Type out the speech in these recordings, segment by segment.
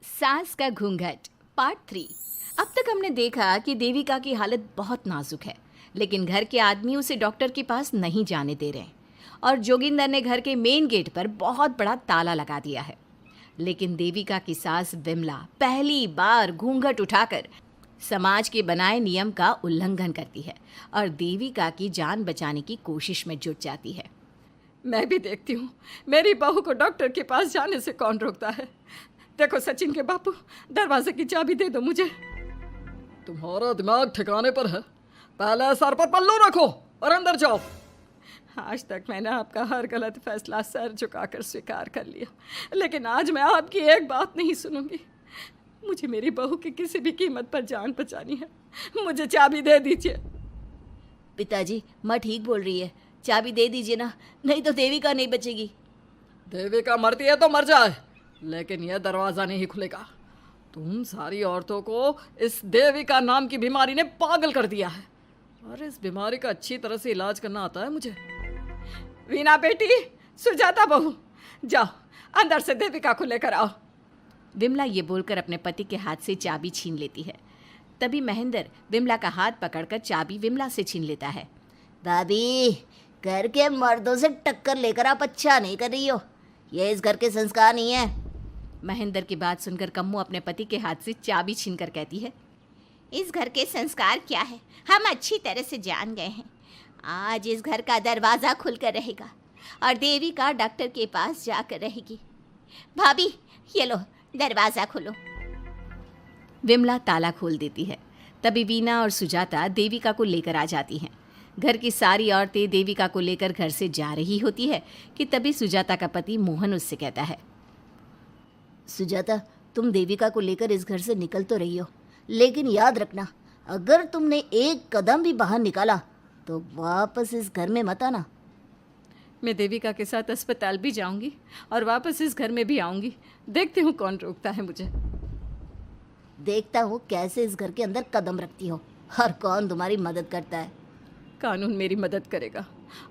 सास का घूंघट पार्ट 3। अब तक हमने देखा कि देविका की हालत बहुत नाजुक है, लेकिन घर के आदमी उसे डॉक्टर के पास नहीं जाने दे रहे और जोगिंदर ने घर के मेन गेट पर बहुत बड़ा ताला लगा दिया है। लेकिन देविका की सास विमला पहली बार घूंघट उठाकर समाज के बनाए नियम का उल्लंघन करती है और देविका की जान बचाने की कोशिश में जुट जाती है। मैं भी देखती हूँ मेरी बहू को डॉक्टर के पास जाने से कौन रोकता है। देखो सचिन के बापू, दरवाजे की चाबी दे दो मुझे। तुम्हारा दिमाग ठिकाने पर है? पहले सर पर पल्लू रखो और अंदर जाओ। आज तक मैंने आपका हर गलत फैसला सर झुकाकर स्वीकार कर लिया, लेकिन आज मैं आपकी एक बात नहीं सुनूंगी। मुझे मेरी बहू की किसी भी कीमत पर जान बचानी है। मुझे चाबी दे दीजिए। पिताजी, माँ ठीक बोल रही है, चाबी दे दीजिए ना, नहीं तो देविका नहीं बचेगी। देविका मरती है तो मर जाए, लेकिन यह दरवाज़ा नहीं खुलेगा। तुम सारी औरतों को इस देविका नाम की बीमारी ने पागल कर दिया है, और इस बीमारी का अच्छी तरह से इलाज करना आता है मुझे। वीना बेटी, सुजाता बहू, जाओ अंदर से देविका को लेकर आओ। विमला ये बोलकर अपने पति के हाथ से चाबी छीन लेती है। तभी महेंद्र विमला का हाथ पकड़कर चाबी विमला से छीन लेता है। भाभी, घर के मर्दों से टक्कर लेकर आप अच्छा नहीं कर रही हो। ये इस घर के संस्कार नहीं है। महेंद्र की बात सुनकर कम्मू अपने पति के हाथ से चाबी छीनकर कहती है, इस घर के संस्कार क्या है हम अच्छी तरह से जान गए हैं। आज इस घर का दरवाज़ा खुलकर रहेगा और देविका डॉक्टर के पास जाकर रहेगी। भाभी, ये लो दरवाज़ा खोलो। विमला ताला खोल देती है। तभी वीना और सुजाता देविका को लेकर आ जाती हैं। घर की सारी औरतें देविका को लेकर घर से जा रही होती है कि तभी सुजाता का पति मोहन उससे कहता है, सुजाता, तुम देविका को लेकर इस घर से निकल तो रही हो, लेकिन याद रखना, अगर तुमने एक कदम भी बाहर निकाला तो वापस इस घर में मत आना। मैं देविका के साथ अस्पताल भी जाऊंगी और वापस इस घर में भी आऊंगी। देखती हूँ कौन रोकता है मुझे। देखता हूँ कैसे इस घर के अंदर कदम रखती हो और कौन तुम्हारी मदद करता है। कानून मेरी मदद करेगा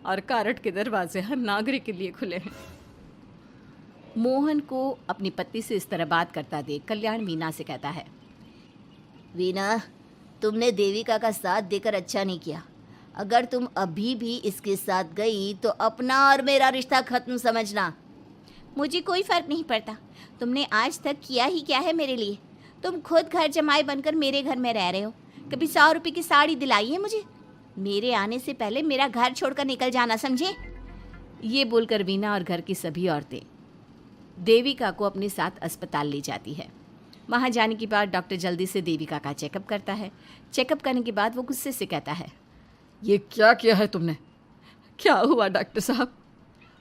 और कारट के दरवाजे हर नागरिक के लिए खुले हैं। मोहन को अपनी पत्नी से इस तरह बात करता देख कल्याण वीना से कहता है, वीना, तुमने देविका का साथ देकर अच्छा नहीं किया। अगर तुम अभी भी इसके साथ गई तो अपना और मेरा रिश्ता खत्म समझना। मुझे कोई फ़र्क नहीं पड़ता। तुमने आज तक किया ही क्या है मेरे लिए। तुम खुद घर जमाई बनकर मेरे घर में रह रहे हो। कभी 100 रुपये की साड़ी दिलाई है मुझे? मेरे आने से पहले मेरा घर छोड़कर निकल जाना, समझे? ये बोलकर वीना और घर की सभी औरतें देविका को अपने साथ अस्पताल ले जाती है। वहाँ जाने के बाद डॉक्टर जल्दी से देविका का चेकअप करता है। चेकअप करने के बाद वो गुस्से से कहता है, ये क्या किया है तुमने? क्या हुआ डॉक्टर साहब?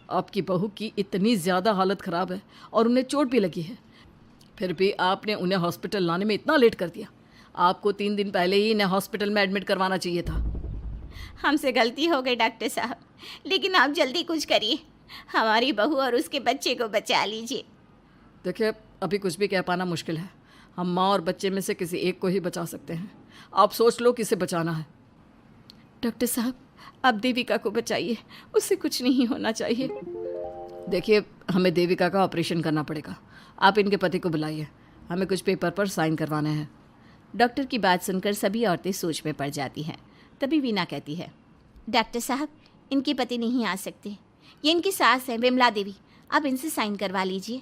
आपकी बहू की इतनी ज़्यादा हालत ख़राब है और उन्हें चोट भी लगी है, फिर भी आपने उन्हें हॉस्पिटल लाने में इतना लेट कर दिया। आपको 3 दिन पहले ही इन्हें हॉस्पिटल में एडमिट करवाना चाहिए था। हमसे गलती हो गई डॉक्टर साहब, लेकिन आप जल्दी कुछ करिए। हमारी बहू और उसके बच्चे को बचा लीजिए। देखिए, अभी कुछ भी कह पाना मुश्किल है। हम माँ और बच्चे में से किसी एक को ही बचा सकते हैं। आप सोच लो किसे बचाना है। डॉक्टर साहब, आप देविका को बचाइए, उससे कुछ नहीं होना चाहिए। देखिए, हमें देविका का ऑपरेशन करना पड़ेगा। आप इनके पति को बुलाइए, हमें कुछ पेपर पर साइन करवाने हैं। डॉक्टर की बात सुनकर सभी औरतें सोच में पड़ जाती हैं। तभी वीना कहती है, डॉक्टर साहब, इनके पति नहीं आ सकते। ये इनकी सास है विमला देवी, आप इनसे साइन करवा लीजिए।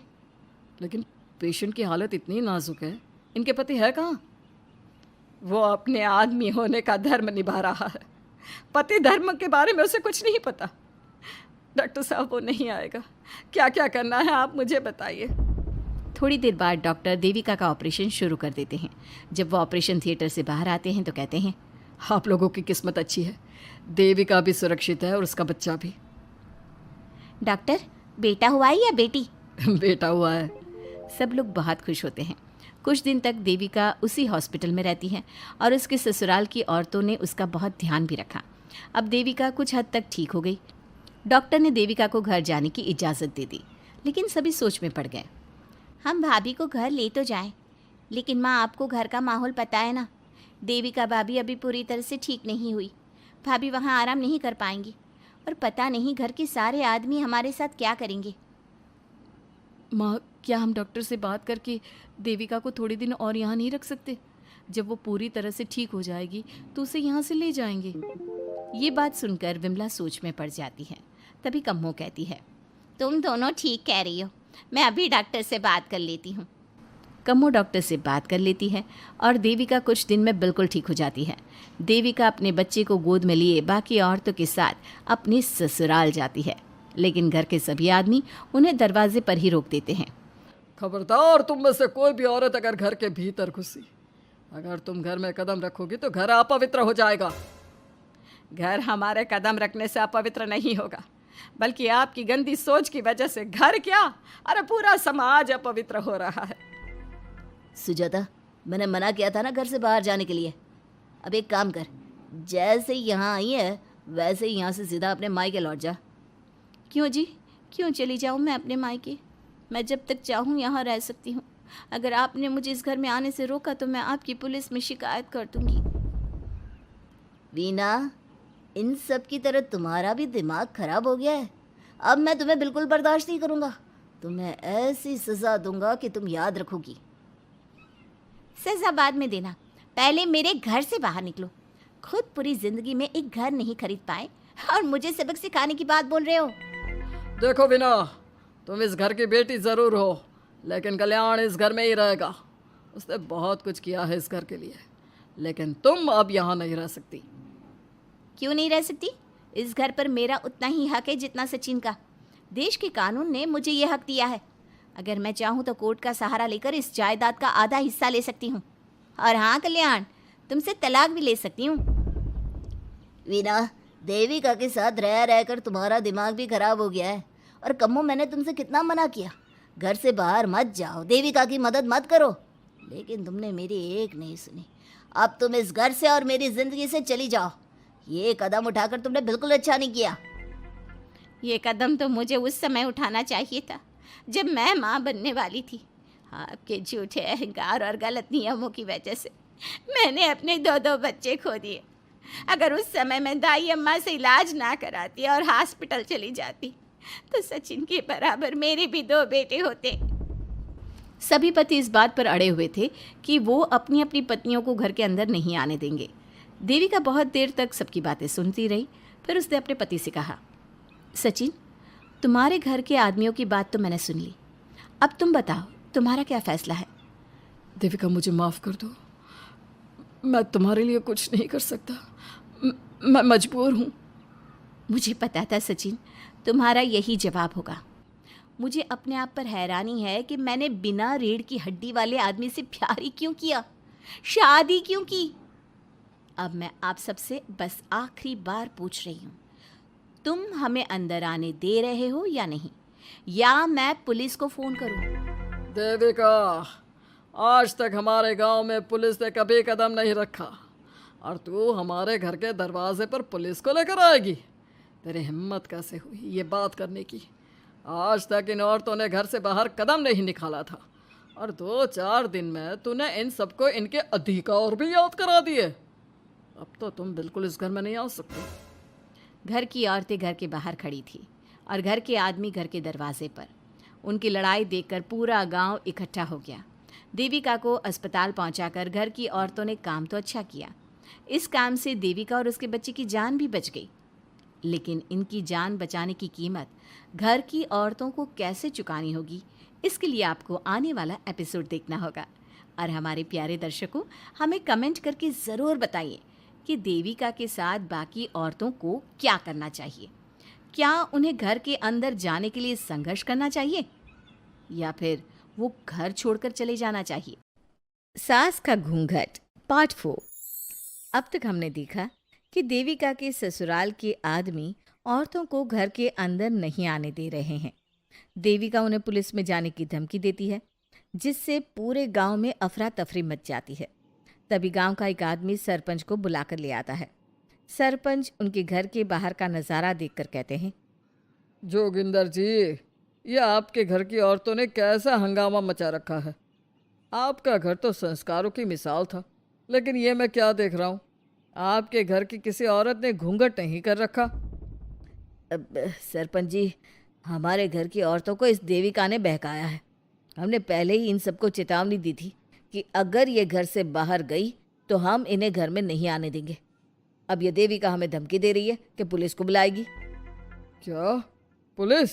लेकिन पेशेंट की हालत इतनी नाजुक है, इनके पति है कहाँ? वो अपने आदमी होने का धर्म निभा रहा है। पति धर्म के बारे में उसे कुछ नहीं पता। डॉक्टर साहब, वो नहीं आएगा। क्या क्या करना है आप मुझे बताइए। थोड़ी देर बाद डॉक्टर देविका का ऑपरेशन शुरू कर देते हैं। जब वो ऑपरेशन थिएटर से बाहर आते हैं तो कहते हैं, आप लोगों की किस्मत अच्छी है, देविका भी सुरक्षित है और उसका बच्चा भी। डॉक्टर, बेटा हुआ है या बेटी? बेटा हुआ है। सब लोग बहुत खुश होते हैं। कुछ दिन तक देविका उसी हॉस्पिटल में रहती है और उसके ससुराल की औरतों ने उसका बहुत ध्यान भी रखा। अब देविका कुछ हद तक ठीक हो गई। डॉक्टर ने देविका को घर जाने की इजाज़त दे दी, लेकिन सभी सोच में पड़ गए। हम भाभी को घर ले तो जाएं, लेकिन माँ, आपको घर का माहौल पता है ना। देविका भाभी अभी पूरी तरह से ठीक नहीं हुई। भाभी वहाँ आराम नहीं कर पाएंगी और पता नहीं घर के सारे आदमी हमारे साथ क्या करेंगे। माँ, क्या हम डॉक्टर से बात करके देविका को थोड़े दिन और यहाँ नहीं रख सकते? जब वो पूरी तरह से ठीक हो जाएगी तो उसे यहाँ से ले जाएंगे। ये बात सुनकर विमला सोच में पड़ जाती है। तभी कम्मो कहती है, तुम दोनों ठीक कह रही हो, मैं अभी डॉक्टर से बात कर लेती हूँ। कम्मो डॉक्टर से बात कर लेती है और देविका कुछ दिन में बिल्कुल ठीक हो जाती है। देविका अपने बच्चे को गोद में लिए बाकी औरतों के साथ अपनी ससुराल जाती है, लेकिन घर के सभी आदमी उन्हें दरवाजे पर ही रोक देते हैं। खबरदार, तुम में से कोई भी औरत अगर घर के भीतर घुसी, अगर तुम घर में कदम रखोगी तो घर अपवित्र हो जाएगा। घर हमारे कदम रखने से अपवित्र नहीं होगा, बल्कि आपकी गंदी सोच की वजह से घर क्या, अरे पूरा समाज अपवित्र हो रहा है। सुजाता, मैंने मना किया था ना घर से बाहर जाने के लिए। अब एक काम कर, जैसे यहाँ आई है वैसे ही यहाँ से सीधा अपने मायके लौट जा। क्यों जी, क्यों चली जाऊँ मैं अपने मायके? मैं जब तक चाहूँ यहाँ रह सकती हूँ। अगर आपने मुझे इस घर में आने से रोका तो मैं आपकी पुलिस में शिकायत कर दूँगी। वीना, इन सब की तरह तुम्हारा भी दिमाग खराब हो गया है। अब मैं तुम्हें बिल्कुल बर्दाश्त नहीं करूँगा। तुम्हें ऐसी सज़ा दूंगा कि तुम याद रखोगी। सजा बाद में देना, पहले मेरे घर से बाहर निकलो। खुद पूरी जिंदगी में एक घर नहीं खरीद पाए और मुझे सबक सिखाने की बात बोल रहे हो। देखो वीना, तुम इस घर की बेटी ज़रूर हो, लेकिन कल्याण इस घर में ही रहेगा। उसने बहुत कुछ किया है इस घर के लिए, लेकिन तुम अब यहाँ नहीं रह सकती। क्यों नहीं रह सकती? इस घर पर मेरा उतना ही हक है जितना सचिन का। देश के कानून ने मुझे ये हक दिया है। अगर मैं चाहूँ तो कोर्ट का सहारा लेकर इस जायदाद का आधा हिस्सा ले सकती हूँ। और हाँ कल्याण, तुमसे तलाक भी ले सकती हूँ। वीना, देविका के साथ रह रहकर तुम्हारा दिमाग भी खराब हो गया है। और कम्मो, मैंने तुमसे कितना मना किया, घर से बाहर मत जाओ, देविका की मदद मत करो, लेकिन तुमने मेरी एक नहीं सुनी। अब तुम इस घर से और मेरी ज़िंदगी से चली जाओ। ये कदम उठाकर तुमने बिल्कुल अच्छा नहीं किया। ये कदम तो मुझे उस समय उठाना चाहिए था जब मैं माँ बनने वाली थी। आपके झूठे अहंकार और गलत नियमों की वजह से मैंने अपने दो बच्चे खो दिए। अगर उस समय मैं दाई अम्मा से इलाज ना कराती और हॉस्पिटल चली जाती तो सचिन के बराबर मेरे भी 2 बेटे होते। सभी पति इस बात पर अड़े हुए थे कि वो अपनी अपनी पत्नियों को घर के अंदर नहीं आने देंगे। देविका बहुत देर तक सबकी बातें सुनती रही। फिर उसने अपने पति से कहा, सचिन, तुम्हारे घर के आदमियों की बात तो मैंने सुन ली, अब तुम बताओ तुम्हारा क्या फैसला है? देविका, मुझे माफ़ कर दो, मैं तुम्हारे लिए कुछ नहीं कर सकता, मैं मजबूर हूँ। मुझे पता था सचिन, तुम्हारा यही जवाब होगा। मुझे अपने आप पर हैरानी है कि मैंने बिना रीढ़ की हड्डी वाले आदमी से प्यार ही क्यों किया, शादी क्यों की। अब मैं आप सबसे बस आखिरी बार पूछ रही हूँ, तुम हमें अंदर आने दे रहे हो या नहीं, या मैं पुलिस को फ़ोन करूँ? देविका, आज तक हमारे गांव में पुलिस ने कभी कदम नहीं रखा और तू हमारे घर के दरवाजे पर पुलिस को लेकर आएगी? तेरी हिम्मत कैसे हुई ये बात करने की? आज तक इन औरतों ने घर से बाहर कदम नहीं निकाला था और 2-4 दिन में तूने इन सबको इनके अधिकार भी याद करा दिए। अब तो तुम बिल्कुल इस घर में नहीं आ सकते। घर की औरतें घर के बाहर खड़ी थी और घर के आदमी घर के दरवाजे पर। उनकी लड़ाई देखकर पूरा गांव इकट्ठा हो गया। देविका को अस्पताल पहुंचाकर घर की औरतों ने काम तो अच्छा किया। इस काम से देविका और उसके बच्चे की जान भी बच गई, लेकिन इनकी जान बचाने की कीमत घर की औरतों को कैसे चुकानी होगी, इसके लिए आपको आने वाला एपिसोड देखना होगा। और हमारे प्यारे दर्शकों, हमें कमेंट करके ज़रूर बताइए कि देविका के साथ बाकी औरतों को क्या करना चाहिए। क्या उन्हें घर के अंदर जाने के लिए संघर्ष करना चाहिए या फिर वो घर छोड़कर चले जाना चाहिए? सास का घूंघट पार्ट 4। अब तक हमने देखा कि देविका के ससुराल के आदमी औरतों को घर के अंदर नहीं आने दे रहे हैं। देविका उन्हें पुलिस में जाने की धमकी देती है, जिससे पूरे गांव में अफरा तफरी मच जाती है। तभी गांव का एक आदमी सरपंच को बुलाकर ले आता है। सरपंच उनके घर के बाहर का नज़ारा देखकर कहते हैं, जोगिंदर जी, ये आपके घर की औरतों ने कैसा हंगामा मचा रखा है। आपका घर तो संस्कारों की मिसाल था, लेकिन ये मैं क्या देख रहा हूँ, आपके घर की किसी औरत ने घूंघट नहीं कर रखा। सरपंच जी, हमारे घर की औरतों को इस देविका ने बहकाया है। हमने पहले ही इन सबको चेतावनी दी थी कि अगर ये घर से बाहर गई तो हम इन्हें घर में नहीं आने देंगे। अब ये देविका हमें धमकी दे रही है कि पुलिस को बुलाएगी। क्या पुलिस?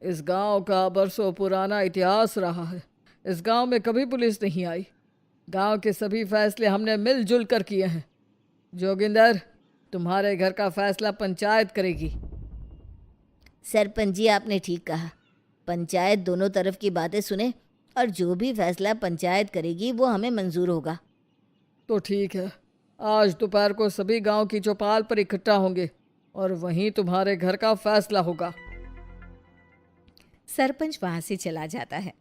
इस गांव का बरसों पुराना इतिहास रहा है। इस गांव में कभी पुलिस नहीं आई। गांव के सभी फैसले हमने मिलजुल कर किए हैं। जोगिंदर, तुम्हारे घर का फैसला पंचायत करेगी। सरपंच जी, आपने ठीक कहा। पंचायत दोनों तरफ की बातें सुने और जो भी फैसला पंचायत करेगी वो हमें मंजूर होगा। तो ठीक है, आज दोपहर को सभी गांव की चौपाल पर इकट्ठा होंगे और वहीं तुम्हारे घर का फैसला होगा। सरपंच वहां से चला जाता है।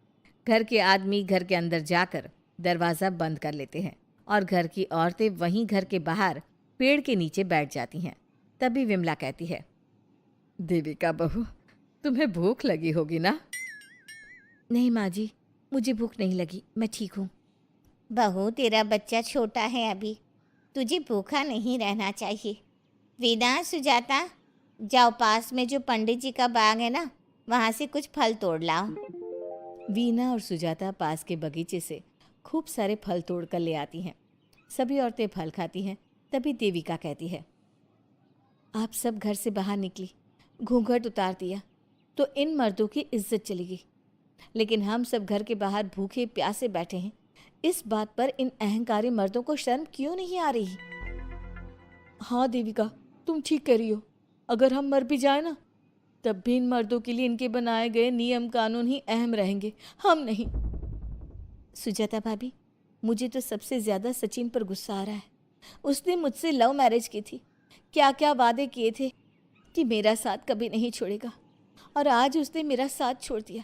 घर के आदमी घर के अंदर जाकर दरवाज़ा बंद कर लेते हैं और घर की औरतें वहीं घर के बाहर पेड़ के नीचे बैठ जाती हैं। तभी विमला कहती है, देविका बहू, तुम्हें भूख लगी होगी ना? नहीं माँ जी, मुझे भूख नहीं लगी, मैं ठीक हूँ। बहू, तेरा बच्चा छोटा है अभी, तुझे भूखा नहीं रहना चाहिए। वीना, सुजाता, जाओ पास में जो पंडित जी का बाग है ना, वहाँ से कुछ फल तोड़ लाओ। वीना और सुजाता पास के बगीचे से खूब सारे फल तोड़ कर ले आती हैं। सभी औरतें फल खाती हैं। तभी देविका कहती है, आप सब घर से बाहर निकली, घूंघट उतार दिया तो इन मर्दों की इज्जत चली गई, लेकिन हम सब घर के बाहर भूखे प्यासे बैठे हैं। इस बात पर इन अहंकारी मर्दों को शर्म क्यों नहीं आ रही? हाँ देविका, तुम ठीक कह रही हो। अगर हम मर भी जाए ना, तब भी इन मर्दों के लिए इनके बनाए गए नियम कानून ही अहम रहेंगे, हम नहीं। सुजाता भाभी, मुझे तो सबसे ज़्यादा सचिन पर गुस्सा आ रहा है। उसने मुझसे लव मैरिज की थी, क्या क्या वादे किए थे कि मेरा साथ कभी नहीं छोड़ेगा, और आज उसने मेरा साथ छोड़ दिया।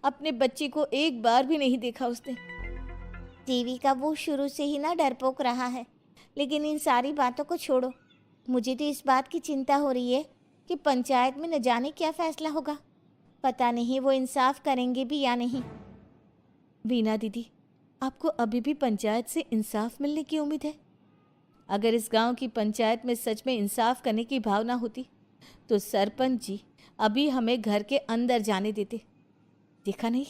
अपने बच्चे को एक बार भी नहीं देखा उसने। देविका, वो शुरू से ही ना डरपोक रहा है, लेकिन इन सारी बातों को छोड़ो। मुझे तो इस बात की चिंता हो रही है कि पंचायत में न जाने क्या फैसला होगा। पता नहीं वो इंसाफ करेंगे भी या नहीं। वीना दीदी, आपको अभी भी पंचायत से इंसाफ मिलने की उम्मीद है? अगर इस गांव की पंचायत में सच में इंसाफ करने की भावना होती तो सरपंच जी अभी हमें घर के अंदर जाने देते। देखा नहीं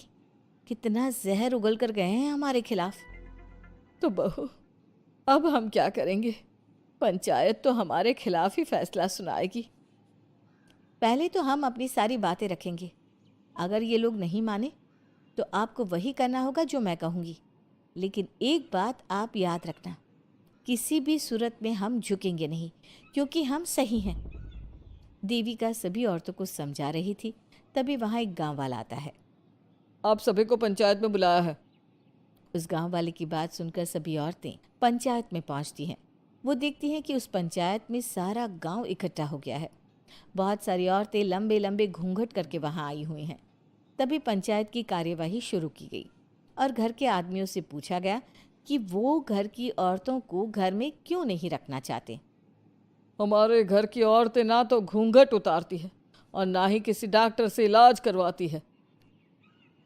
कितना जहर उगल कर गए हैं हमारे खिलाफ। तो बहू, अब हम क्या करेंगे? पंचायत तो हमारे खिलाफ ही फैसला सुनाएगी। पहले तो हम अपनी सारी बातें रखेंगे। अगर ये लोग नहीं माने तो आपको वही करना होगा जो मैं कहूँगी। लेकिन एक बात आप याद रखना, किसी भी सूरत में हम झुकेंगे नहीं, क्योंकि हम सही हैं। देविका सभी औरतों को समझा रही थी। तभी वहाँ एक गांव वाला आता है। आप सभी को पंचायत में बुलाया है। उस गांव वाले की बात सुनकर सभी औरतें पंचायत में पहुंचती हैं। वो देखती हैं कि उस पंचायत में सारा गांव इकट्ठा हो गया है। बहुत सारी औरतें लंबे लंबे घूंघट करके वहां आई हुई हैं। तभी पंचायत की कार्यवाही शुरू की गई और घर के आदमियों से पूछा गया कि वो घर की औरतों को घर में क्यों नहीं रखना चाहते। हमारे घर की औरतें ना तो घूंघट उतारती है और ना ही किसी डॉक्टर से इलाज करवाती है,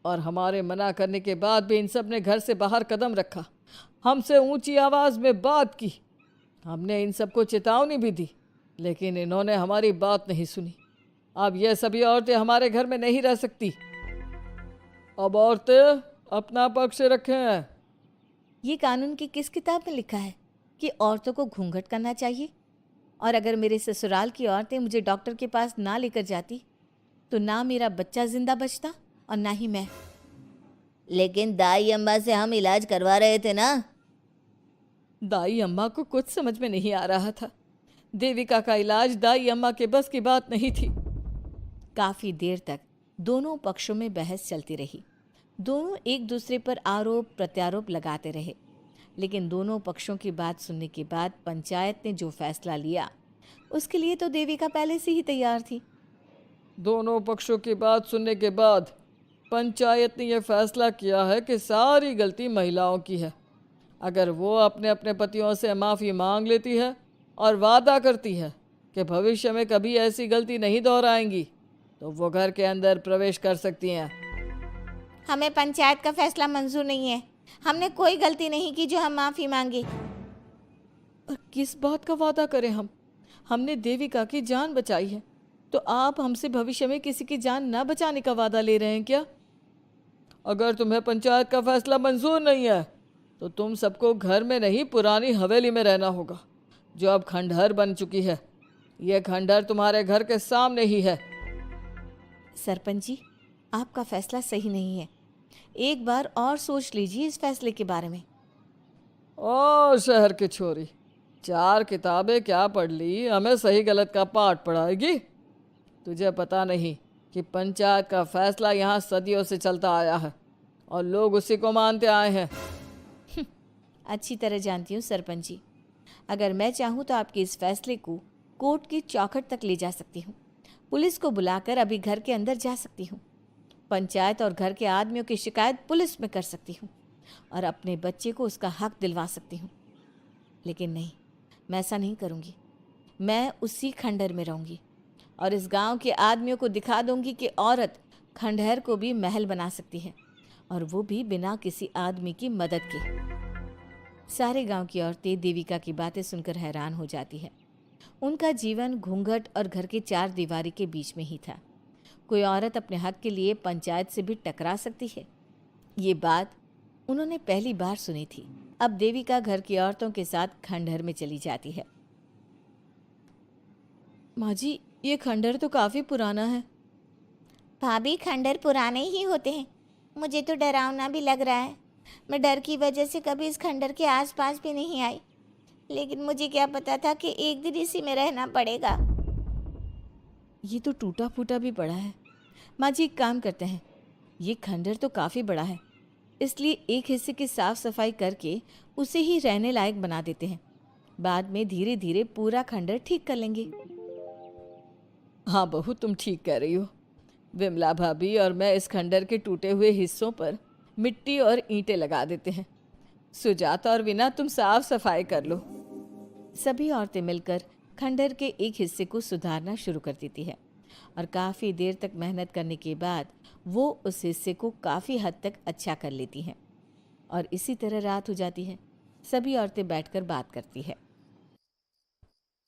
और हमारे मना करने के बाद भी इन सब ने घर से बाहर कदम रखा, हमसे ऊंची आवाज़ में बात की। हमने इन सबको चेतावनी भी दी, लेकिन इन्होंने हमारी बात नहीं सुनी। अब ये सभी औरतें हमारे घर में नहीं रह सकती। अब औरतें अपना पक्ष रखें। ये कानून की किस किताब में लिखा है कि औरतों को घूंघट करना चाहिए? और अगर मेरे ससुराल की औरतें मुझे डॉक्टर के पास ना लेकर जाती तो ना मेरा बच्चा जिंदा बचता और ना ही मैं। लेकिन दाई अम्मा से हम इलाज करवा रहे थे ना। दाई अम्मा को कुछ समझ में नहीं आ रहा था। देविका का इलाज दाई अम्मा के बस की बात नहीं थी। काफ़ी देर तक दोनों पक्षों में बहस चलती रही। दोनों एक दूसरे पर आरोप प्रत्यारोप लगाते रहे, लेकिन दोनों पक्षों की बात सुनने के बाद पंचायत ने जो फैसला लिया उसके लिए तो देविका पहले से ही तैयार थी। दोनों पक्षों की बात सुनने के बाद पंचायत ने यह फैसला किया है कि सारी गलती महिलाओं की है। अगर वो अपने अपने पतियों से माफ़ी मांग लेती है और वादा करती है कि भविष्य में कभी ऐसी गलती नहीं दोहराएंगी, तो वो घर के अंदर प्रवेश कर सकती हैं। हमें पंचायत का फैसला मंजूर नहीं है। हमने कोई गलती नहीं की जो हम माफ़ी मांगे। और किस बात का वादा करें हम? हमने देविका की जान बचाई है, तो आप हमसे भविष्य में किसी की जान ना बचाने का वादा ले रहे हैं क्या? अगर तुम्हें पंचायत का फैसला मंजूर नहीं है तो तुम सबको घर में नहीं पुरानी हवेली में रहना होगा, जो अब खंडहर बन चुकी है। यह खंडहर तुम्हारे घर के सामने ही है। सरपंच जी, आपका फैसला सही नहीं है। एक बार और सोच लीजिए इस फैसले के बारे में। ओ शहर की छोरी, 4 किताबें क्या पढ़ ली, हमें सही गलत का पाठ पढ़ाएगी? तुझे पता नहीं कि पंचायत का फैसला यहाँ सदियों से चलता आया है और लोग उसी को मानते आए हैं। अच्छी तरह जानती हूँ सरपंच जी। अगर मैं चाहूँ तो आपके इस फैसले को कोर्ट की चौखट तक ले जा सकती हूँ। पुलिस को बुलाकर अभी घर के अंदर जा सकती हूँ। पंचायत और घर के आदमियों की शिकायत पुलिस में कर सकती हूँ और अपने बच्चे को उसका हक दिलवा सकती हूँ। लेकिन नहीं, मैं ऐसा नहीं करूँगी। मैं उसी खंडहर में रहूँगी और इस गांव के आदमियों को दिखा दूंगी कि औरत खंडहर को भी महल बना सकती है, और वो भी बिना किसी आदमी की मदद के। सारे गांव की औरतें देविका की बातें सुनकर हैरान हो जाती है। उनका जीवन घूंघट और घर के 4 दीवारी के बीच में ही था। कोई औरत अपने हक के लिए पंचायत से भी टकरा सकती है, ये बात उन्होंने पहली बार सुनी थी। अब देविका घर की औरतों के साथ खंडहर में चली जाती है। माँ जी, ये खंडहर तो काफ़ी पुराना है। भाभी, खंडहर पुराने ही होते हैं। मुझे तो डरावना भी लग रहा है। मैं डर की वजह से कभी इस खंडहर के आसपास भी नहीं आई, लेकिन मुझे क्या पता था कि एक दिन इसी में रहना पड़ेगा। ये तो टूटा फूटा भी पड़ा है। माँ जी, एक काम करते हैं, ये खंडहर तो काफ़ी बड़ा है, इसलिए एक हिस्से की साफ सफाई करके उसे ही रहने लायक बना देते हैं। बाद में धीरे धीरे पूरा खंडहर ठीक कर लेंगे। हाँ बहू, तुम ठीक कह रही हो। विमला भाभी और मैं इस खंडहर के टूटे हुए हिस्सों पर मिट्टी और ईंटें लगा देते हैं। सुजाता और विना, तुम साफ सफाई कर लो। सभी औरतें मिलकर खंडहर के एक हिस्से को सुधारना शुरू कर देती है और काफ़ी देर तक मेहनत करने के बाद वो उस हिस्से को काफ़ी हद तक अच्छा कर लेती हैं। और इसी तरह रात हो जाती है। सभी औरतें बैठकर बात करती है।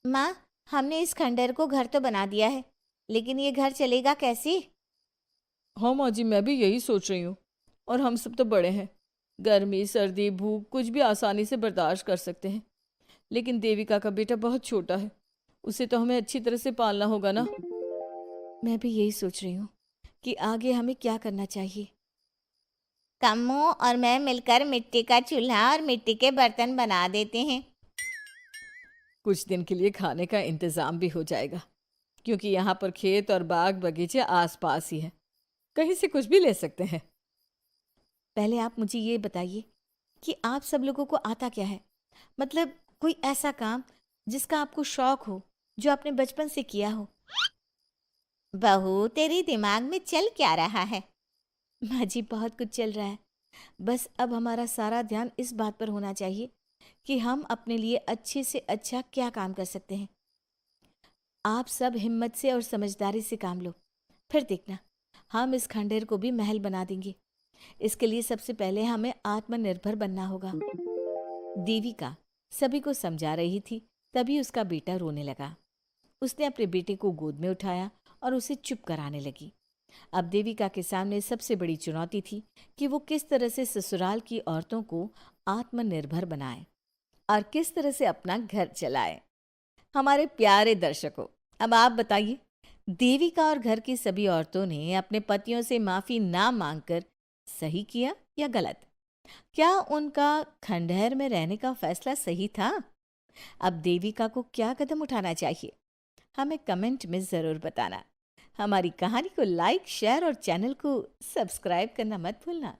माँ, हमने इस खंडहर को घर तो बना दिया है, लेकिन ये घर चलेगा कैसे? हाँ माँ जी, मैं भी यही सोच रही हूँ। और हम सब तो बड़े हैं, गर्मी सर्दी भूख कुछ भी आसानी से बर्दाश्त कर सकते हैं। लेकिन देविका का बेटा बहुत छोटा है, उसे तो हमें अच्छी तरह से पालना होगा ना। मैं भी यही सोच रही हूँ कि आगे हमें क्या करना चाहिए। कम्मू और मैं मिलकर मिट्टी का चूल्हा और मिट्टी के बर्तन बना देते हैं। कुछ दिन के लिए खाने का इंतज़ाम भी हो जाएगा, क्योंकि यहाँ पर खेत और बाग बगीचे आसपास ही हैं, कहीं से कुछ भी ले सकते हैं। पहले आप मुझे ये बताइए कि आप सब लोगों को आता क्या है? मतलब कोई ऐसा काम जिसका आपको शौक हो, जो आपने बचपन से किया हो। बहू, तेरे दिमाग में चल क्या रहा है? माँ जी, बहुत कुछ चल रहा है। बस अब हमारा सारा ध्यान इस बात पर होना चाहिए कि हम अपने लिए अच्छे से अच्छा क्या काम कर सकते हैं। आप सब हिम्मत से और समझदारी से काम लो, फिर देखना हम इस खंडहर को भी महल बना देंगे। इसके लिए सबसे पहले हमें आत्मनिर्भर बनना होगा। देविका सभी को समझा रही थी, तभी उसका बेटा रोने लगा। उसने अपने बेटे को गोद में उठाया और उसे चुप कराने लगी। अब देविका के सामने सबसे बड़ी चुनौती थी कि वो किस तरह से ससुराल की औरतों को आत्मनिर्भर बनाए और किस तरह से अपना घर चलाए। हमारे प्यारे दर्शकों, अब आप बताइए, देविका और घर की सभी औरतों ने अपने पतियों से माफ़ी ना मांगकर सही किया या गलत? क्या उनका खंडहर में रहने का फैसला सही था? अब देविका को क्या कदम उठाना चाहिए, हमें कमेंट में ज़रूर बताना। हमारी कहानी को लाइक, शेयर और चैनल को सब्सक्राइब करना मत भूलना।